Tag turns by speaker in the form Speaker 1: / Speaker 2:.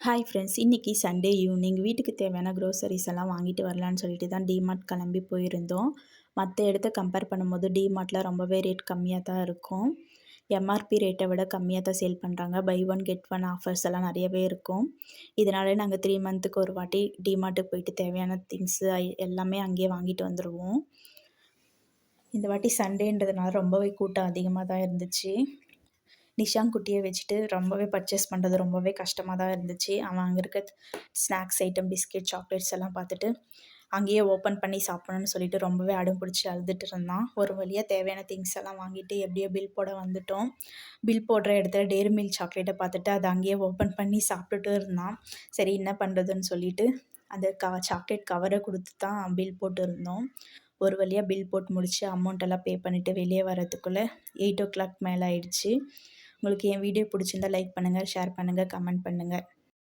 Speaker 1: Hi friends, இன்றைக்கி Sunday evening வீட்டுக்கு தேவையான க்ரோசரிஸ் எல்லாம் வாங்கிட்டு வரலான்னு சொல்லிட்டு தான் டிமார்ட் கிளம்பி போயிருந்தோம். மற்ற இடத்த கம்பேர் பண்ணும்போது டிமார்ட்டில் ரொம்பவே ரேட் கம்மியாக தான் இருக்கும். எம்ஆர்பி ரேட்டை விட கம்மியாக தான் சேல் பண்ணுறாங்க. Buy one get one offers எல்லாம் நிறையவே இருக்கும். இதனாலே நாங்கள் 3 மந்த்துக்கு ஒரு வாட்டி டிமார்ட்டுக்கு போயிட்டு தேவையான திங்ஸு எல்லாமே அங்கேயே வாங்கிட்டு வந்துடுவோம். இந்த வாட்டி சண்டேன்றதுனால ரொம்பவே கூட்டம் அதிகமாக தான் இருந்துச்சு. நிஷாங் குட்டியை வச்சுட்டு ரொம்பவே பர்ச்சேஸ் பண்ணுறது ரொம்பவே கஷ்டமாக தான் இருந்துச்சு. அவன் அங்கே இருக்க ஸ்நாக்ஸ் ஐட்டம், பிஸ்கெட், சாக்லேட்ஸ் எல்லாம் பார்த்துட்டு அங்கேயே ஓப்பன் பண்ணி சாப்பிடணும்னு சொல்லிட்டு ரொம்பவே அடம் பிடிச்சி அழுதுட்டு இருந்தான். ஒரு வழியாக தேவையான திங்ஸ் எல்லாம் வாங்கிட்டு எப்படியோ பில் போட வந்துட்டோம். பில் போடுற இடத்துல டெய்ரி மில்க் சாக்லேட்டை பார்த்துட்டு அதை அங்கேயே ஓப்பன் பண்ணி சாப்பிட்டுட்டு இருந்தான். சரி என்ன பண்ணுறதுன்னு சொல்லிட்டு அந்த சாக்லேட் கவரை கொடுத்து தான் பில் போட்டு இருந்தோம். ஒரு வழியாக பில் போட்டு முடித்து அமௌண்ட்டெல்லாம் பே பண்ணிவிட்டு வெளியே வரதுக்குள்ளே 8 o'clock மேலே ஆயிடுச்சு. உங்களுக்கு என் வீடியோ பிடிச்சிருந்தா லைக் பண்ணுங்கள், ஷேர் பண்ணுங்கள், கமெண்ட் பண்ணுங்கள்.